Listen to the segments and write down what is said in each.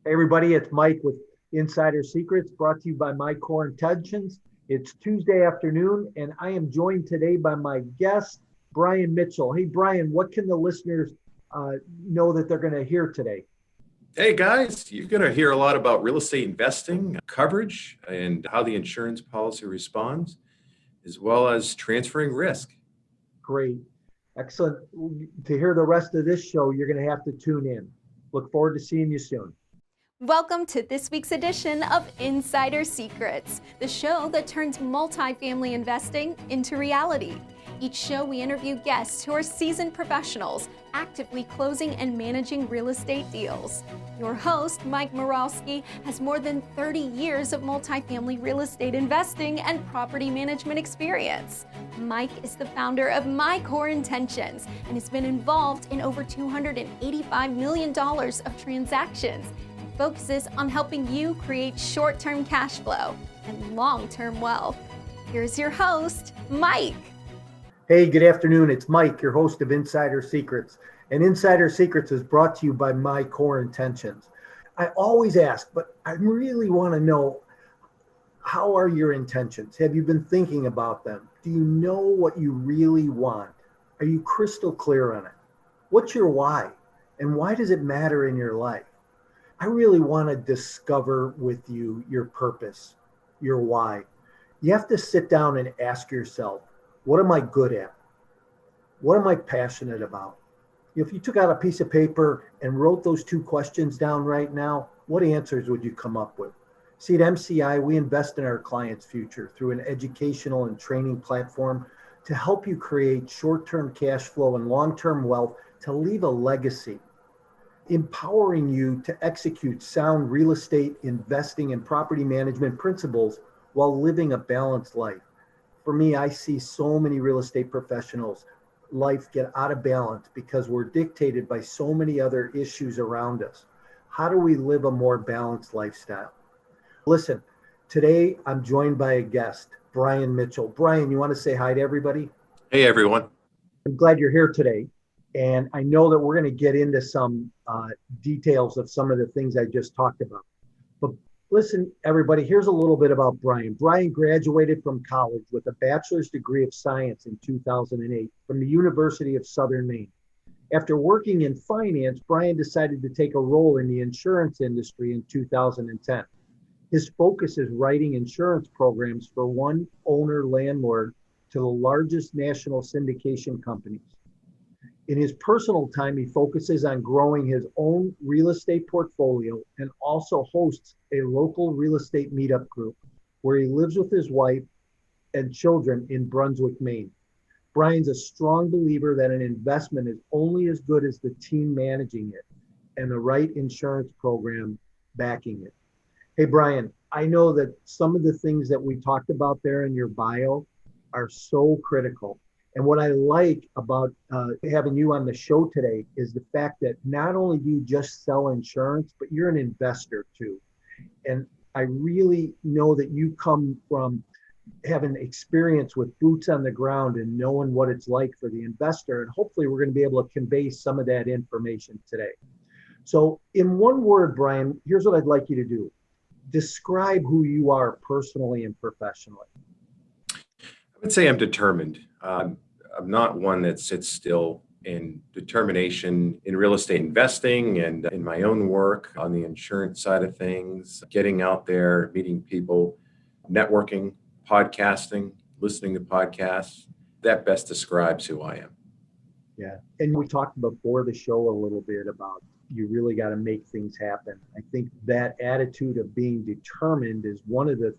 Hey everybody, it's Mike with Insider Secrets, brought to you by My Core Intentions. It's Tuesday afternoon, and I am joined today by my guest, Brian Mitchell. Hey Brian, what can the listeners know that they're going to hear today? Hey guys, you're going to hear a lot about real estate investing, coverage, and how the insurance policy responds, as well as transferring risk. Great. Excellent. To hear the rest of this show, you're going to have to tune in. Look forward to seeing you soon. Welcome to this week's edition of Insider Secrets, the show that turns multi-family investing into reality. Each show we interview guests who are seasoned professionals, actively closing and managing real estate deals. Your host, Mike Morawski, has more than 30 years of multifamily real estate investing and property management experience. Mike is the founder of My Core Intentions and has been involved in over $285 million of transactions. Focuses on helping you create short-term cash flow and long-term wealth. Here's your host, Mike. Hey, good afternoon. It's Mike, your host of Insider Secrets. And Insider Secrets is brought to you by My Core Intentions. I always ask, but I really want to know, how are your intentions? Have you been thinking about them? Do you know what you really want? Are you crystal clear on it? What's your why? And why does it matter in your life? I really want to discover with you your purpose, your why. You have to sit down and ask yourself, what am I good at? What am I passionate about? If you took out a piece of paper and wrote those two questions down right now, what answers would you come up with? See, at MCI, we invest in our clients' future through an educational and training platform to help you create short-term cash flow and long-term wealth to leave a legacy, empowering you to execute sound real estate investing and property management principles while living a balanced life. For me, I see so many real estate professionals' life get out of balance because we're dictated by so many other issues around us. How do we live a more balanced lifestyle? Listen, today I'm joined by a guest, Brian Mitchell. Brian, you want to say hi to everybody? Hey everyone. I'm glad you're here today. And I know that we're going to get into some details of some of the things I just talked about. But listen, everybody, here's a little bit about Brian. Brian graduated from college with a bachelor's degree of science in 2008 from the University of Southern Maine. After working in finance, Brian decided to take a role in the insurance industry in 2010. His focus is writing insurance programs for one owner landlord to the largest national syndication companies. In his personal time, he focuses on growing his own real estate portfolio and also hosts a local real estate meetup group where he lives with his wife and children in Brunswick, Maine. Brian's a strong believer that an investment is only as good as the team managing it and the right insurance program backing it. Hey, Brian, I know that some of the things that we talked about there in your bio are so critical. And what I like about having you on the show today is the fact that not only do you just sell insurance, but you're an investor too. And I really know that you come from having experience with boots on the ground and knowing what it's like for the investor. And hopefully we're going to be able to convey some of that information today. So in one word, Brian, here's what I'd like you to do. Describe who you are personally and professionally. I would say I'm determined. I'm not one that sits still. In determination in real estate investing and in my own work on the insurance side of things, getting out there, meeting people, networking, podcasting, listening to podcasts. That best describes who I am. Yeah. And we talked before the show a little bit about you really got to make things happen. I think that attitude of being determined is one of the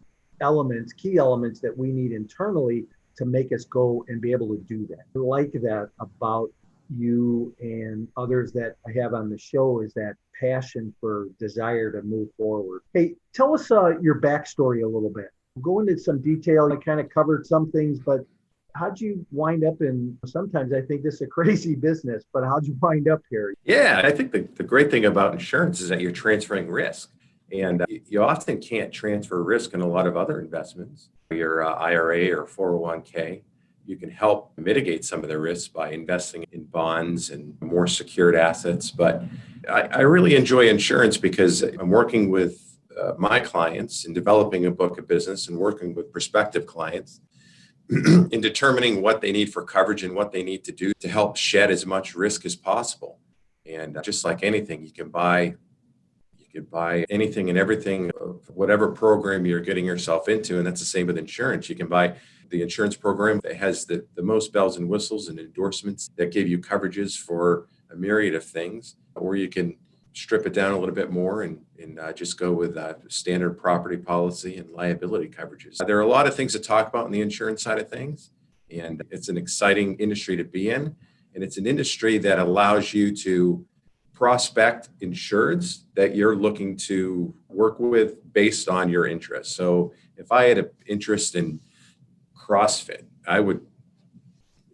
key elements that we need internally to make us go and be able to do that. I like that about you and others that I have on the show, is that passion for desire to move forward. Hey, tell us your backstory a little bit. Go into some detail. I kind of covered some things, but how'd you wind up in, sometimes I think this is a crazy business, but how'd you wind up here? Yeah, I think the great thing about insurance is that you're transferring risk. And you often can't transfer risk in a lot of other investments. Your IRA or 401k, you can help mitigate some of the risks by investing in bonds and more secured assets. But I really enjoy insurance because I'm working with my clients in developing a book of business and working with prospective clients in determining what they need for coverage and what they need to do to help shed as much risk as possible. And just like anything, you can buy anything and everything of whatever program you're getting yourself into. And that's the same with insurance. You can buy the insurance program that has the most bells and whistles and endorsements that give you coverages for a myriad of things, or you can strip it down a little bit more and just go with standard property policy and liability coverages. There are a lot of things to talk about in the insurance side of things, and it's an exciting industry to be in. And it's an industry that allows you to prospect insureds that you're looking to work with based on your interests. So if I had an interest in CrossFit, I would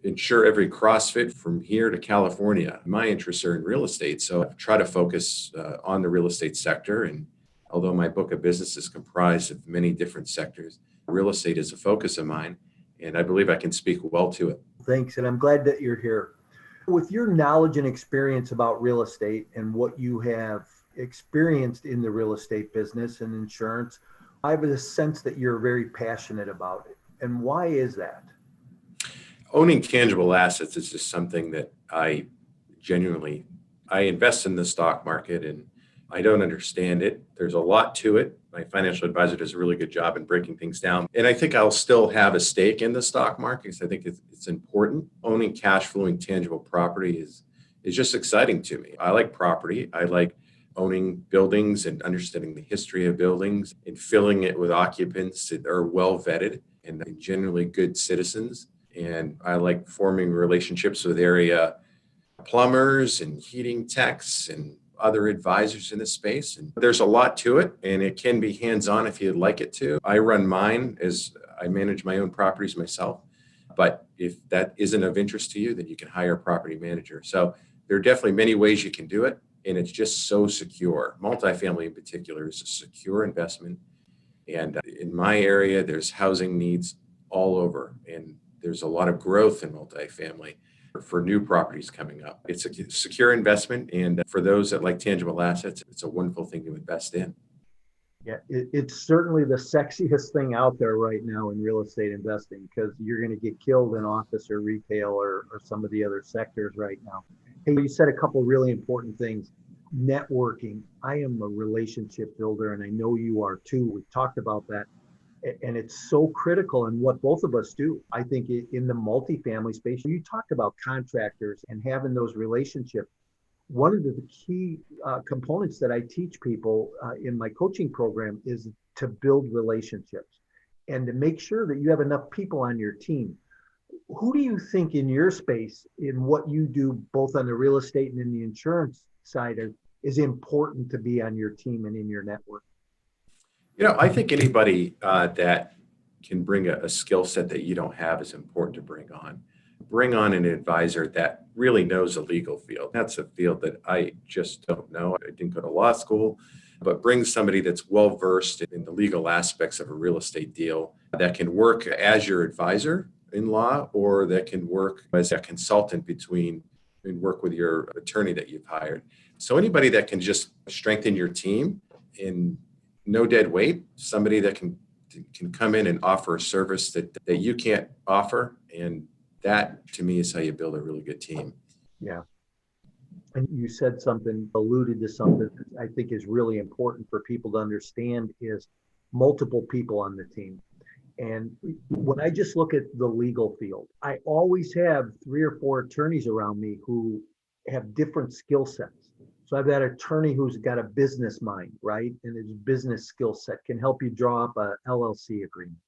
insure every CrossFit from here to California. My interests are in real estate, so I try to focus on the real estate sector. And although my book of business is comprised of many different sectors, real estate is a focus of mine, and I believe I can speak well to it. Thanks, and I'm glad that you're here. With your knowledge and experience about real estate and what you have experienced in the real estate business and insurance, I have a sense that you're very passionate about it. And why is that? Owning tangible assets is just something that I invest in the stock market, and I don't understand it. There's a lot to it. My financial advisor does a really good job in breaking things down. And I think I'll still have a stake in the stock market because I think it's important. Owning cash flowing tangible property is just exciting to me. I like property. I like owning buildings and understanding the history of buildings and filling it with occupants that are well vetted and generally good citizens. And I like forming relationships with area plumbers and heating techs and other advisors in this space. And there's a lot to it, and it can be hands-on if you'd like it to. I run mine as I manage my own properties myself. But if that isn't of interest to you, then you can hire a property manager. So there are definitely many ways you can do it, and it's just so secure. Multifamily in particular is a secure investment. And in my area, there's housing needs all over, and there's a lot of growth in multifamily for new properties coming up. It's a secure investment, and for those that like tangible assets, it's a wonderful thing to invest in. Yeah, it's certainly the sexiest thing out there right now in real estate investing, because you're going to get killed in office or retail or some of the other sectors right now. Hey, you said a couple of really important things. Networking. I am a relationship builder, and I know you are too. We've talked about that. And it's so critical in what both of us do. I think in the multifamily space, you talked about contractors and having those relationships. One of the key components that I teach people in my coaching program is to build relationships and to make sure that you have enough people on your team. Who do you think in your space, in what you do, both on the real estate and in the insurance side, is important to be on your team and in your network? I think anybody that can bring a skill set that you don't have is important to bring on. Bring on an advisor that really knows the legal field. That's a field that I just don't know. I didn't go to law school, but bring somebody that's well versed in the legal aspects of a real estate deal that can work as your advisor in law, or that can work as a consultant and work with your attorney that you've hired. So anybody that can just strengthen your team in no dead weight, somebody that can come in and offer a service that you can't offer. And that, to me, is how you build a really good team. Yeah. And you said something, alluded to something that I think is really important for people to understand, is multiple people on the team. And when I just look at the legal field, I always have 3 or 4 attorneys around me who have different skill sets. So I've got an attorney who's got a business mind, right? And his business skill set can help you draw up a LLC agreement.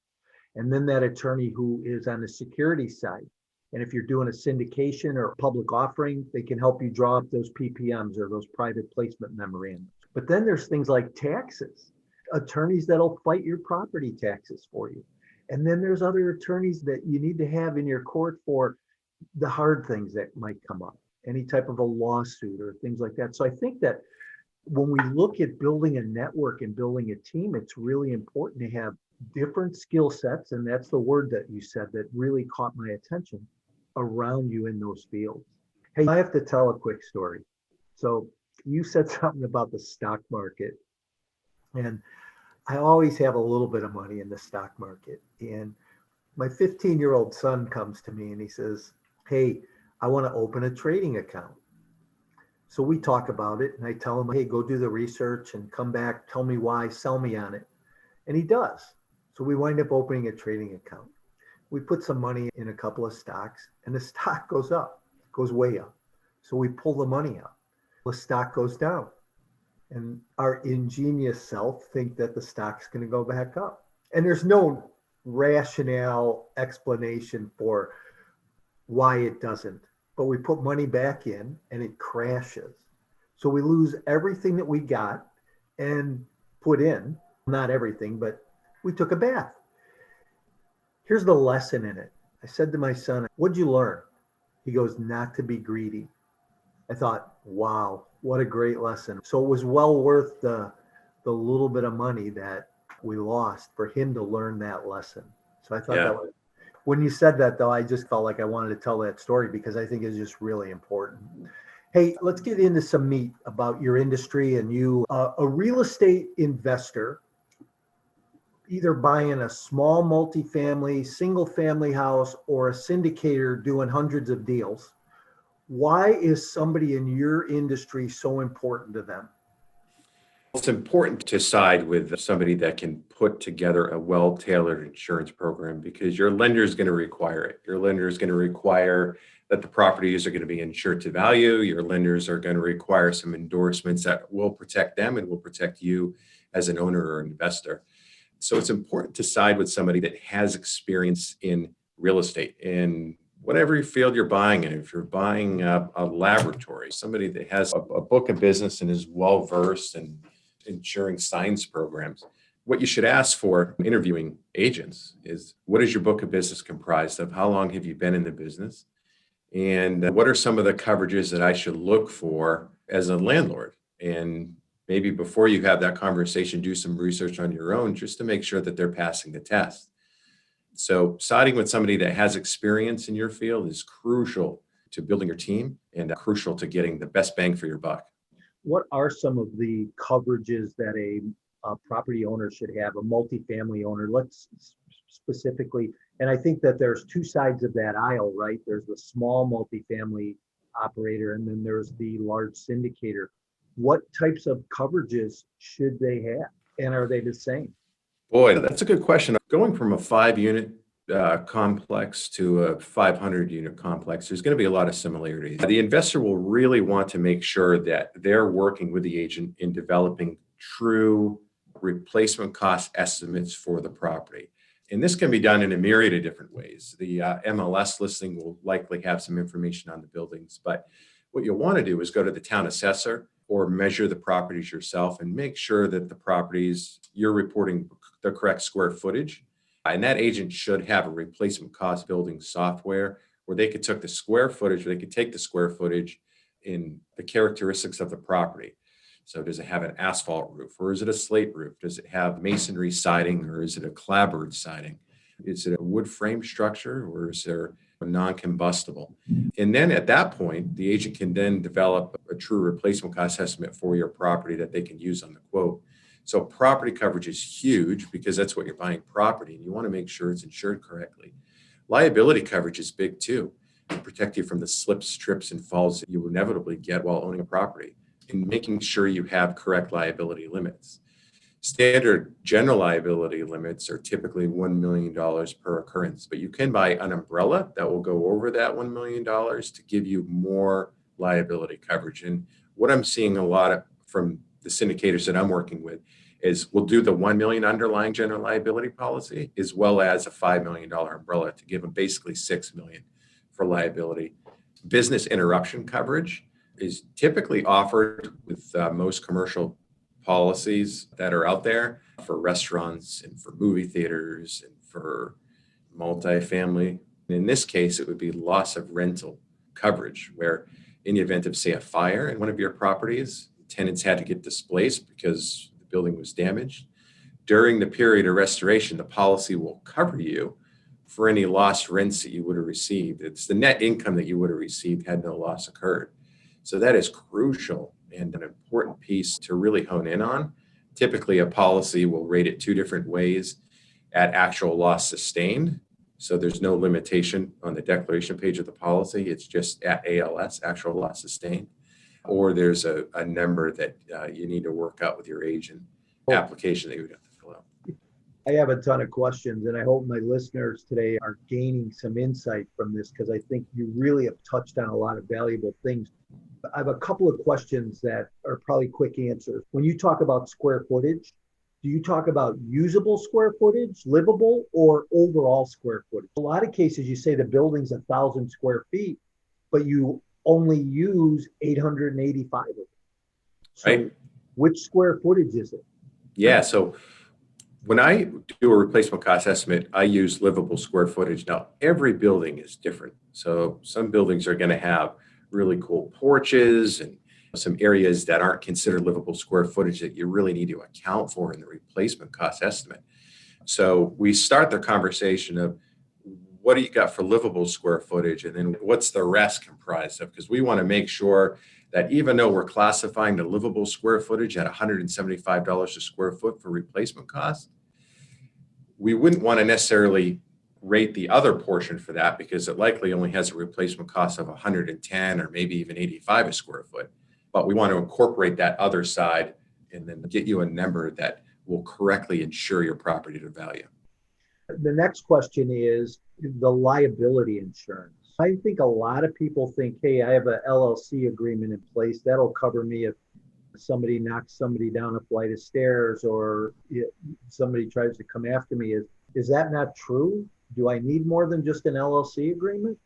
And then that attorney who is on the security side. And if you're doing a syndication or a public offering, they can help you draw up those PPMs or those private placement memorandums. But then there's things like taxes, attorneys that'll fight your property taxes for you. And then there's other attorneys that you need to have in your court for the hard things that might come up, any type of a lawsuit or things like that. So I think that when we look at building a network and building a team, it's really important to have different skill sets. And that's the word that you said that really caught my attention, around you in those fields. Hey, I have to tell a quick story. So you said something about the stock market, and I always have a little bit of money in the stock market. And my 15-year-old son comes to me and he says, "Hey, I want to open a trading account." So we talk about it and I tell him, "Hey, go do the research and come back, tell me why, sell me on it." And he does. So we wind up opening a trading account. We put some money in a couple of stocks and the stock goes up, goes way up. So we pull the money out. The stock goes down. And our ingenious self think that the stock's going to go back up. And there's no rationale explanation for why it doesn't. But we put money back in and it crashes. So we lose everything that we got and put in, not everything, but we took a bath. Here's the lesson in it. I said to my son, "What'd you learn?" He goes, "Not to be greedy." I thought, wow, what a great lesson. So it was well worth the little bit of money that we lost for him to learn that lesson. So I thought that was, when you said that though, I just felt like I wanted to tell that story because I think it's just really important. Hey, let's get into some meat about your industry and you, a real estate investor, either buying a small multifamily, single family house or a syndicator doing hundreds of deals. Why is somebody in your industry so important to them? It's important to side with somebody that can put together a well-tailored insurance program because your lender is going to require it. Your lender is going to require that the properties are going to be insured to value. Your lenders are going to require some endorsements that will protect them and will protect you as an owner or investor. So it's important to side with somebody that has experience in real estate in whatever field you're buying in. If you're buying a laboratory, somebody that has a book of business and is well-versed in insuring science programs. What you should ask for interviewing agents is, what is your book of business comprised of? How long have you been in the business? And what are some of the coverages that I should look for as a landlord? And maybe before you have that conversation, do some research on your own just to make sure that they're passing the test. So siding with somebody that has experience in your field is crucial to building your team and crucial to getting the best bang for your buck. What are some of the coverages that a property owner should have, a multifamily owner? Let's specifically, and I think that there's two sides of that aisle, right? There's the small multifamily operator, and then there's the large syndicator. What types of coverages should they have, and are they the same? Boy, that's a good question. Going from a 5-unit complex to a 500-unit complex, there's going to be a lot of similarities. The investor will really want to make sure that they're working with the agent in developing true replacement cost estimates for the property. And this can be done in a myriad of different ways. The MLS listing will likely have some information on the buildings, but what you'll want to do is go to the town assessor or measure the properties yourself and make sure that the properties you're reporting the correct square footage. And that agent should have a replacement cost building software where they could take the square footage, in the characteristics of the property. So does it have an asphalt roof or is it a slate roof? Does it have masonry siding or is it a clapboard siding? Is it a wood frame structure or is there a non-combustible? And then at that point, the agent can then develop a true replacement cost estimate for your property that they can use on the quote. So property coverage is huge because that's what you're buying property and you want to make sure it's insured correctly. Liability coverage is big too, to protect you from the slips, trips, and falls that you will inevitably get while owning a property and making sure you have correct liability limits. Standard general liability limits are typically $1 million per occurrence, but you can buy an umbrella that will go over that $1 million to give you more liability coverage. And what I'm seeing a lot of from the syndicators that I'm working with is we'll do the $1 million underlying general liability policy as well as a $5 million umbrella to give them basically $6 million for liability. Business interruption coverage is typically offered with most commercial policies that are out there for restaurants and for movie theaters and for multi-family. In this case, it would be loss of rental coverage, where in the event of, say, a fire in one of your properties, tenants had to get displaced because the building was damaged. During the period of restoration, the policy will cover you for any lost rents that you would have received. It's the net income that you would have received had no loss occurred. So that is crucial and an important piece to really hone in on. Typically, a policy will rate it two different ways at actual loss sustained. So there's no limitation on the declaration page of the policy. It's just at ALS, actual loss sustained. Or there's a number that you need to work out with your agent application that you would have to fill out. I have a ton of questions, and I hope my listeners today are gaining some insight from this, because I think you really have touched on a lot of valuable things. I have a couple of questions that are probably quick answers. When you talk about square footage, do you talk about usable square footage, livable, or overall square footage? A lot of cases you say the building's 1,000 square feet, but you only use 885 of it. So Right. Which square footage is it? Yeah, so when I do a replacement cost estimate, I use livable square footage. Now, every building is different. So some buildings are going to have really cool porches and some areas that aren't considered livable square footage that you really need to account for in the replacement cost estimate. So we start the conversation of what do you got for livable square footage, and then what's the rest comprised of? Because we want to make sure that even though we're classifying the livable square footage at $175 a square foot for replacement cost, we wouldn't want to necessarily rate the other portion for that because it likely only has a replacement cost of 110 or maybe even 85 a square foot. But we want to incorporate that other side and then get you a number that will correctly insure your property to value. The next question is the liability insurance. I think a lot of people think, hey, I have an LLC agreement in place. That'll cover me if somebody knocks somebody down a flight of stairs or somebody tries to come after me. Is that not true? Do I need more than just an LLC agreement?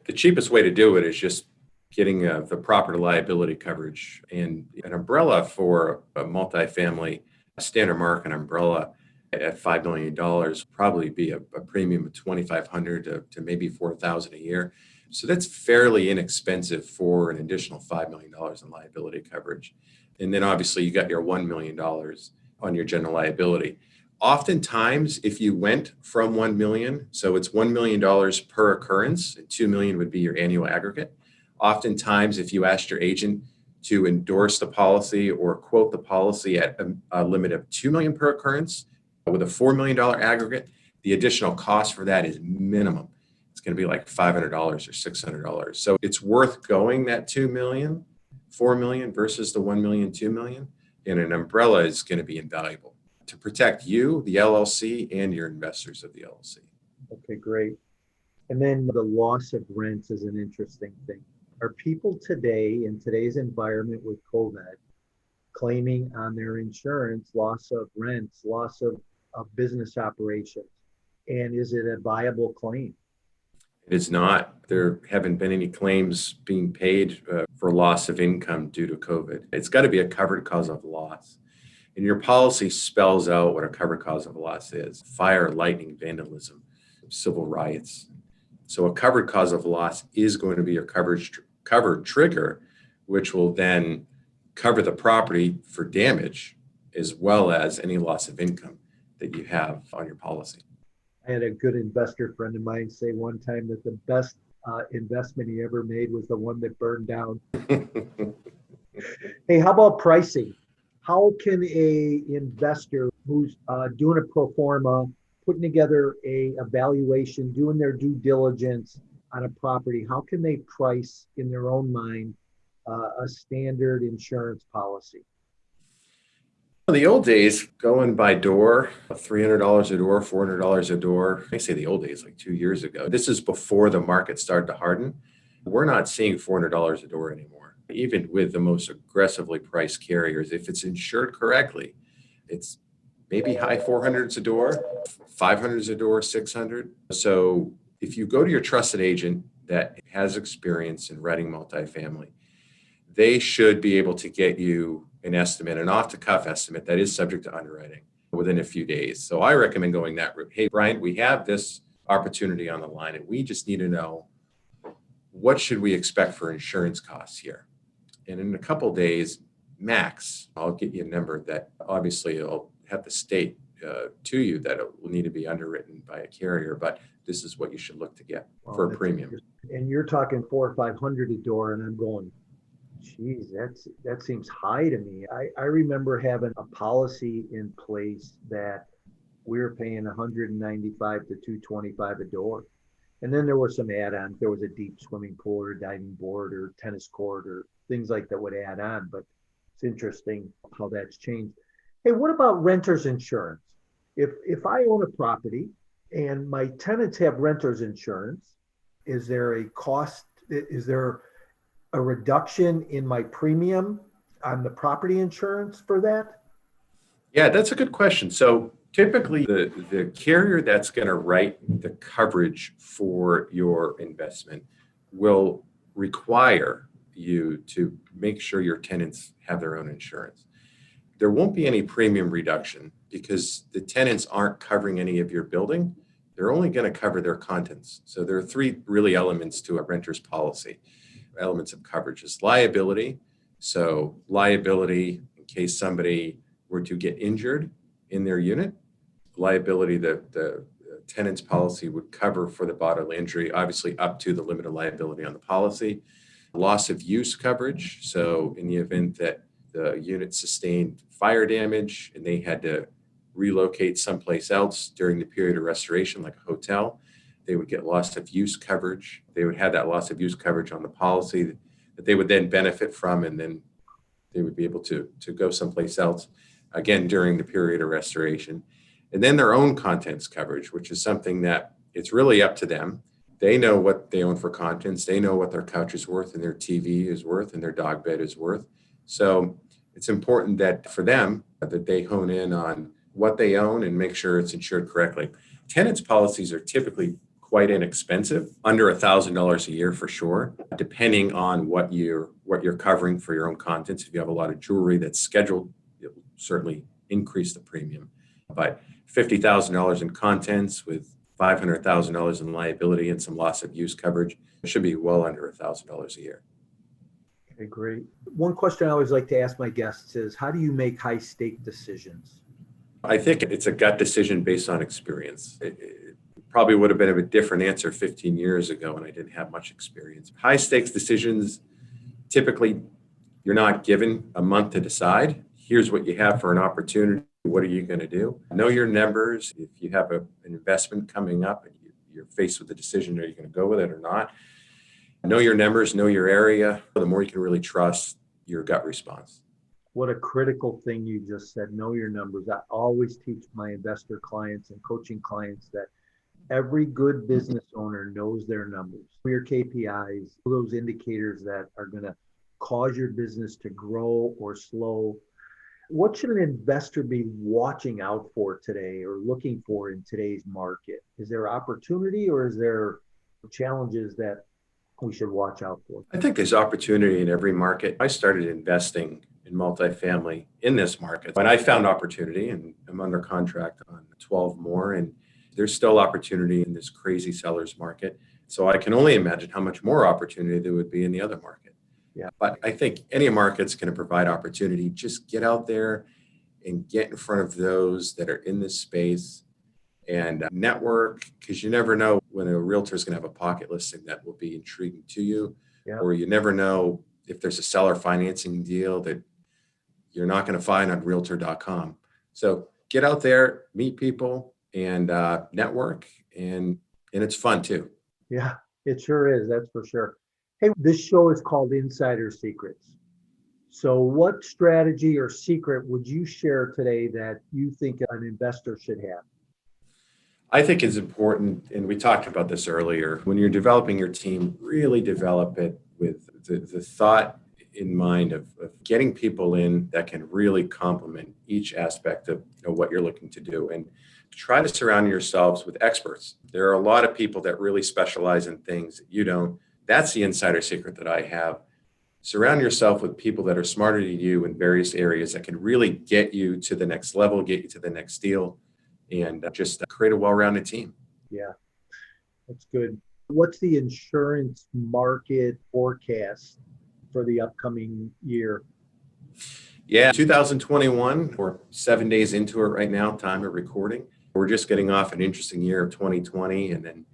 The cheapest way to do it is just getting the proper liability coverage. And an umbrella for a multifamily, a standard market umbrella at $5 million probably be a premium of $2,500 to maybe $4,000 a year. So that's fairly inexpensive for an additional $5 million in liability coverage. And then obviously you got your $1 million on your general liability. Oftentimes, if you went from 1 million, so it's $1 million per occurrence, and 2 million would be your annual aggregate. Oftentimes, if you asked your agent to endorse the policy or quote the policy at a limit of 2 million per occurrence with a $4 million aggregate, the additional cost for that is minimum. It's going to be like $500 or $600. So it's worth going that 2 million, 4 million versus the 1 million, 2 million. And an umbrella is going to be invaluable to protect you, the LLC, and your investors of the LLC. Okay, great. And then the loss of rents is an interesting thing. Are people today, in today's environment with COVID, claiming on their insurance loss of rents, loss of business operations? And is it a viable claim? It is not. There haven't been any claims being paid for loss of income due to COVID. It's got to be a covered cause of loss. And your policy spells out what a covered cause of loss is: fire, lightning, vandalism, civil riots. So a covered cause of loss is going to be your covered trigger, which will then cover the property for damage as well as any loss of income that you have on your policy. I had a good investor friend of mine say one time that the best investment he ever made was the one that burned down. Hey, how about pricing? How can a investor who's doing a pro forma, putting together a evaluation, doing their due diligence on a property, how can they price in their own mind a standard insurance policy? In the old days, going by door, $300 a door, $400 a door. I say the old days, like 2 years ago. This is before the market started to harden. We're not seeing $400 a door anymore. Even with the most aggressively priced carriers, if it's insured correctly, it's maybe high 400s a door, 500s a door, 600. So if you go to your trusted agent that has experience in writing multifamily, they should be able to get you an estimate, an off-the-cuff estimate that is subject to underwriting within a few days. So I recommend going that route. Hey, Brian, we have this opportunity on the line, and we just need to know what should we expect for insurance costs here. And in a couple of days, max, I'll get you a number that obviously I'll have to state to you that it will need to be underwritten by a carrier, but this is what you should look to get for a premium. And you're talking 400 or 500 a door, and I'm going, Geez, that seems high to me. I remember having a policy in place that we were paying 195 to 225 a door. And then there were some add-ons. There was a deep swimming pool or diving board or tennis court or things like that would add on. But it's interesting how that's changed. Hey, what about renter's insurance? If I own a property and my tenants have renter's insurance, is there a cost? Is there a reduction in my premium on the property insurance for that? Yeah, that's a good question. So typically the carrier that's going to write the coverage for your investment will require you to make sure your tenants have their own insurance. There won't be any premium reduction because the tenants aren't covering any of your building. They're only going to cover their contents. So there are three really elements to a renter's policy. Elements of coverage is liability. So liability in case somebody were to get injured in their unit. Liability, the tenant's policy would cover for the bodily injury, obviously up to the limit of liability on the policy. Loss of use coverage. So in the event that the unit sustained fire damage and they had to relocate someplace else during the period of restoration, like a hotel, they would get loss of use coverage. They would have that loss of use coverage on the policy that they would then benefit from, and then they would be able to go someplace else, again, during the period of restoration. And then their own contents coverage, which is something that it's really up to them. They know what they own for contents. They know what their couch is worth and their TV is worth and their dog bed is worth. So it's important that for them that they hone in on what they own and make sure it's insured correctly. Tenants policies are typically quite inexpensive, under $1,000 a year for sure, depending on what you're covering for your own contents. If you have a lot of jewelry that's scheduled, it'll certainly increase the premium. But $50,000 in contents with $500,000 in liability and some loss of use coverage should be well under $1,000 a year. Okay, great. One question I always like to ask my guests is, how do you make high stake decisions? I think it's a gut decision based on experience. It probably would have been a different answer 15 years ago when I didn't have much experience. High stakes decisions, typically you're not given a month to decide. Here's what you have for an opportunity. What are you going to do? Know your numbers. If you have an investment coming up and you're faced with the decision, are you going to go with it or not? Know your numbers, know your area. The more you can really trust your gut response. What a critical thing you just said, know your numbers. I always teach my investor clients and coaching clients that every good business owner knows their numbers, your KPIs, those indicators that are going to cause your business to grow or slow. What should an investor be watching out for today or looking for in today's market? Is there opportunity or is there challenges that we should watch out for? I think there's opportunity in every market. I started investing in multifamily in this market, but I found opportunity and I'm under contract on 12 more, and there's still opportunity in this crazy seller's market. So I can only imagine how much more opportunity there would be in the other market. Yeah. But I think any market's going to provide opportunity. Just get out there and get in front of those that are in this space and network, because you never know when a realtor is going to have a pocket listing that will be intriguing to you, Yeah. or you never know if there's a seller financing deal that you're not going to find on realtor.com. So get out there, meet people, and network, and it's fun too. Yeah, it sure is. That's for sure. Hey, this show is called Insider Secrets. So what strategy or secret would you share today that you think an investor should have? I think it's important, and we talked about this earlier, when you're developing your team, really develop it with the thought in mind of getting people in that can really complement each aspect of what you're looking to do, and try to surround yourselves with experts. There are a lot of people that really specialize in things that you don't. That's the insider secret that I have. Surround yourself with people that are smarter than you in various areas that can really get you to the next level, get you to the next deal, and just create a well-rounded team. Yeah, that's good. What's the insurance market forecast for the upcoming year? Yeah, 2021, we're 7 days into it right now, time of recording. We're just getting off an interesting year of 2020. And then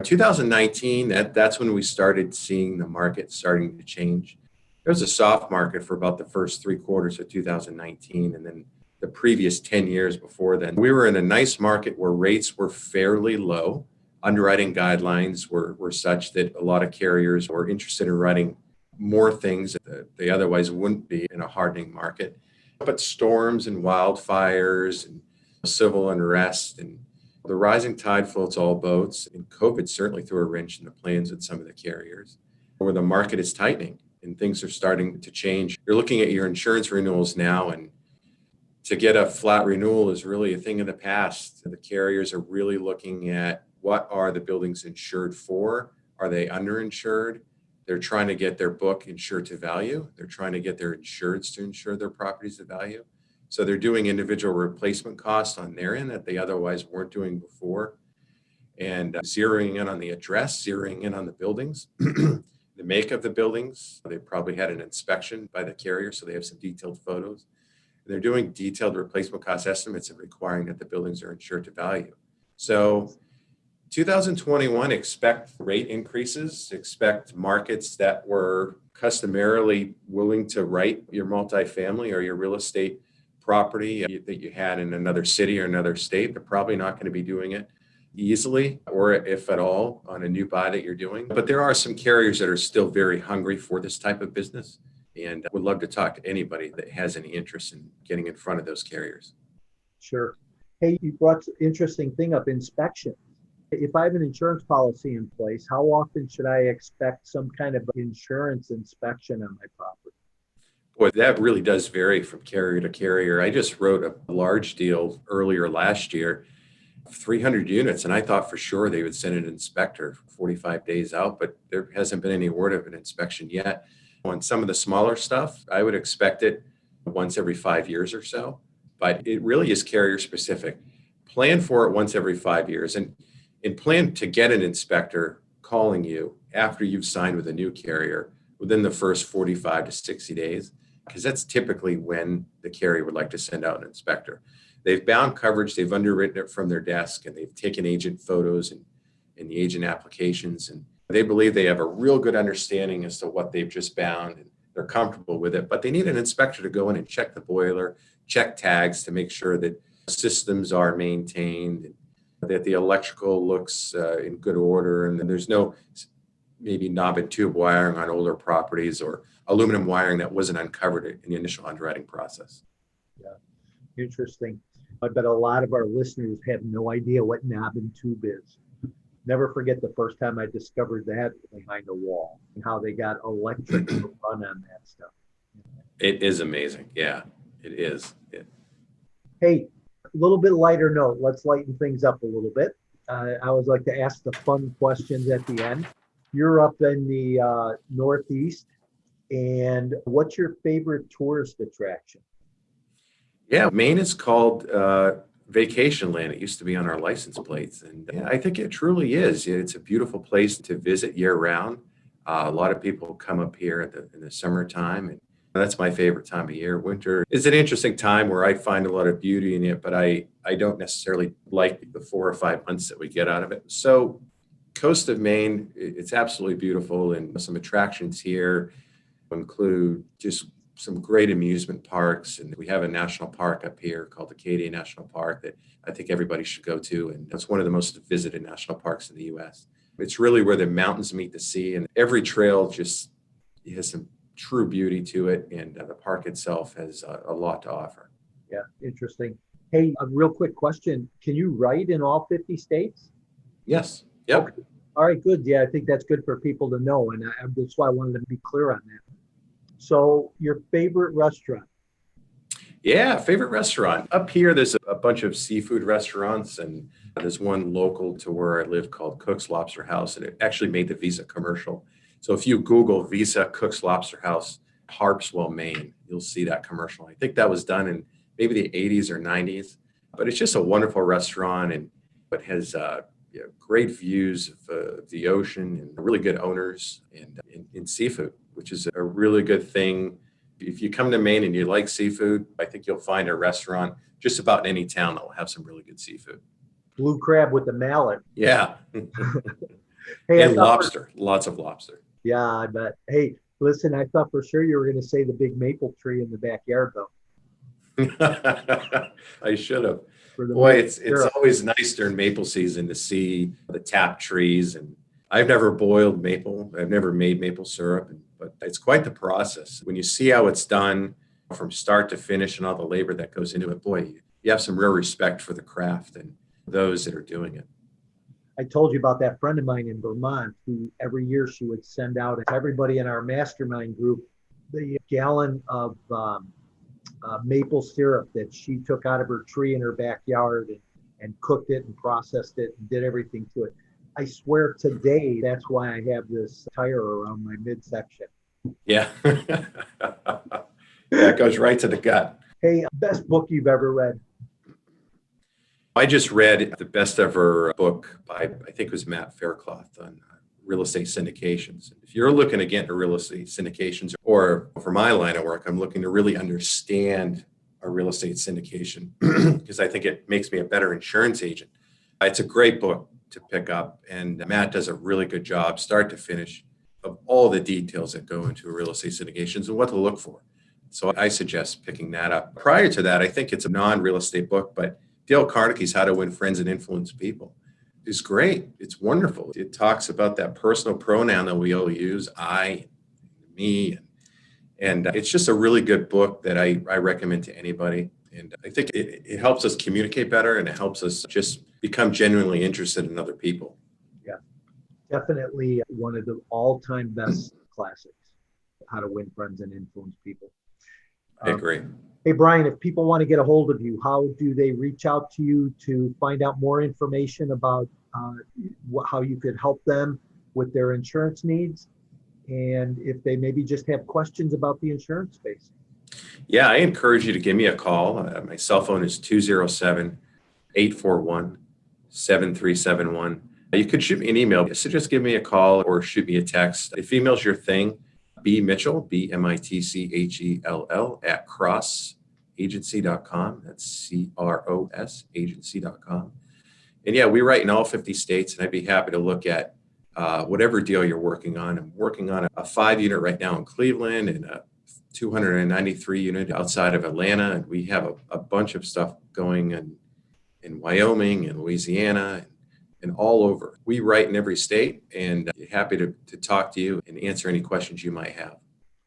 2019, that's when we started seeing the market starting to change. There was a soft market for about the first 3 quarters of 2019, and then the previous 10 years before then. We were in a nice market where rates were fairly low. Underwriting guidelines were such that a lot of carriers were interested in writing more things that they otherwise wouldn't be in a hardening market. But storms and wildfires and civil unrest and the rising tide floats all boats, and COVID certainly threw a wrench in the plans of some of the carriers, where the market is tightening and things are starting to change. You're looking at your insurance renewals now, and to get a flat renewal is really a thing of the past. The carriers are really looking at what are the buildings insured for? Are they underinsured? They're trying to get their book insured to value. They're trying to get their insureds to insure their properties to value. So they're doing individual replacement costs on their end that they otherwise weren't doing before, and zeroing in on the address, zeroing in on the buildings, the make of the buildings. They probably had an inspection by the carrier, so they have some detailed photos. They're doing detailed replacement cost estimates and requiring that the buildings are insured to value. So 2021, expect rate increases, expect markets that were customarily willing to write your multifamily or your real estate property that you had in another city or another state. They're probably not going to be doing it easily, or if at all, on a new buy that you're doing. But there are some carriers that are still very hungry for this type of business, and would love to talk to anybody that has any interest in getting in front of those carriers. Sure. Hey, you brought an interesting thing up, inspection. If I have an insurance policy in place, how often should I expect some kind of insurance inspection on my property? Boy, that really does vary from carrier to carrier. I just wrote a large deal earlier last year, 300 units, and I thought for sure they would send an inspector 45 days out, but there hasn't been any word of an inspection yet. On some of the smaller stuff, I would expect it once every 5 years or so, but it really is carrier specific. Plan for it once every 5 years, and plan to get an inspector calling you after you've signed with a new carrier within the first 45 to 60 days, because that's typically when the carrier would like to send out an inspector. They've bound coverage, they've underwritten it from their desk, and they've taken agent photos and the agent applications, and they believe they have a real good understanding as to what they've just bound, and they're comfortable with it, but they need an inspector to go in and check the boiler, check tags to make sure that systems are maintained, and that the electrical looks in good order, and then there's no maybe knob and tube wiring on older properties or aluminum wiring that wasn't uncovered in the initial underwriting process. Yeah, interesting. I bet a lot of our listeners have no idea what knob and tube is. Never forget the first time I discovered that behind a wall and how they got electric to run on that stuff. It is amazing. Yeah, it is. Hey, a little bit lighter note. Let's lighten things up a little bit. I always like to ask the fun questions at the end. You're up in the Northeast, and what's your favorite tourist attraction? Yeah, Maine is called vacation land. It used to be on our license plates, and I think it truly is. It's a beautiful place to visit year round. A lot of people come up here in the summertime, and that's my favorite time of year. Winter is an interesting time where I find a lot of beauty in it, but I don't necessarily like the 4 or 5 months that we get out of it. So coast of Maine, it's absolutely beautiful, and some attractions here include just some great amusement parks, and we have a national park up here called Acadia National Park that I think everybody should go to, and it's one of the most visited national parks in the U.S. It's really where the mountains meet the sea, and every trail just has some true beauty to it, and the park itself has a lot to offer. Yeah, interesting. Hey, a real quick question. Can you write in all 50 states? Yes. Yep. Okay. All right, good. Yeah, I think that's good for people to know, and that's why I wanted to be clear on that. So your favorite restaurant? Yeah, favorite restaurant. Up here, there's a bunch of seafood restaurants, and there's one local to where I live called Cook's Lobster House, and it actually made the Visa commercial. So if you Google Visa Cook's Lobster House, Harpswell, Maine, you'll see that commercial. I think that was done in maybe the 80s or 90s, but it's just a wonderful restaurant, and it has great views of the ocean and really good owners and in seafood, which is a really good thing. If you come to Maine and you like seafood, I think you'll find a restaurant just about in any town that will have some really good seafood. Blue crab with the mallet. Yeah. Hey, and lobster, lots of lobster. Yeah, I bet. Hey, Listen, I thought for sure you were going to say the big maple tree in the backyard, though. I should have. For the Boy, maple it's syrup. always nice during maple season to see the tap trees. And I've never boiled maple. I've never made maple syrup, but it's quite the process. When you see how it's done from start to finish and all the labor that goes into it, boy, you have some real respect for the craft and those that are doing it. I told you about that friend of mine in Vermont who every year she would send out to everybody in our mastermind group the gallon of maple syrup that she took out of her tree in her backyard and cooked it and processed it and did everything to it. I swear today, that's why I have this tire around my midsection. Yeah. Yeah, it goes right to the gut. Hey, best book you've ever read? I just read the best ever book by, I think it was Matt Faircloth on real estate syndications. If you're looking to get into real estate syndications, or for my line of work, I'm looking to really understand a real estate syndication because I think it makes me a better insurance agent. It's a great book to pick up, and Matt does a really good job, start to finish, of all the details that go into real estate syndications and what to look for. So I suggest picking that up. Prior to that, I think it's a non-real estate book, but Dale Carnegie's How to Win Friends and Influence People is great. It's wonderful. It talks about that personal pronoun that we all use, I, me, and it's just a really good book that I recommend to anybody. And I think it helps us communicate better, and it helps us just become genuinely interested in other people. Yeah, definitely one of the all-time best classics, How to Win Friends and Influence People. I agree. Hey, Brian, if people want to get a hold of you, how do they reach out to you to find out more information about how you could help them with their insurance needs? And if they maybe just have questions about the insurance space? Yeah, I encourage you to give me a call. My cell phone is 207-841-7371. You could shoot me an email. So just give me a call or shoot me a text. If email's your thing, B Mitchell, BMITCHELL at crossagency.com. That's CROS agency.com. And yeah, we write in all 50 states, and I'd be happy to look at whatever deal you're working on. I'm working on a 5-unit right now in Cleveland and a 293 unit outside of Atlanta. And we have a bunch of stuff going in Wyoming and Louisiana and all over. We write in every state, and happy to talk to you and answer any questions you might have.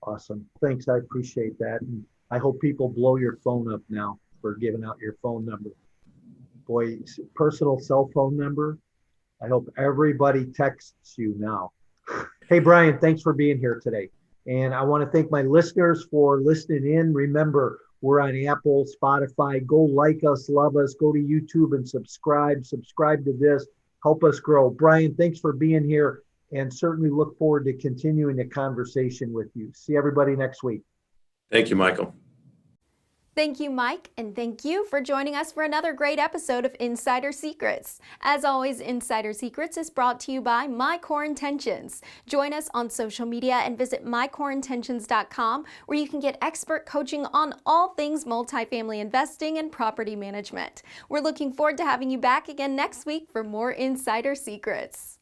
Awesome. Thanks. I appreciate that. And I hope people blow your phone up now for giving out your phone number. Boy, personal cell phone number. I hope everybody texts you now. Hey, Brian, thanks for being here today. And I want to thank my listeners for listening in. Remember, we're on Apple, Spotify. Go like us, love us. Go to YouTube and subscribe. Subscribe to this. Help us grow. Brian, thanks for being here, and certainly look forward to continuing the conversation with you. See everybody next week. Thank you, Michael. Thank you, Mike, and thank you for joining us for another great episode of Insider Secrets. As always, Insider Secrets is brought to you by My Core Intentions. Join us on social media and visit mycoreintentions.com, where you can get expert coaching on all things multifamily investing and property management. We're looking forward to having you back again next week for more Insider Secrets.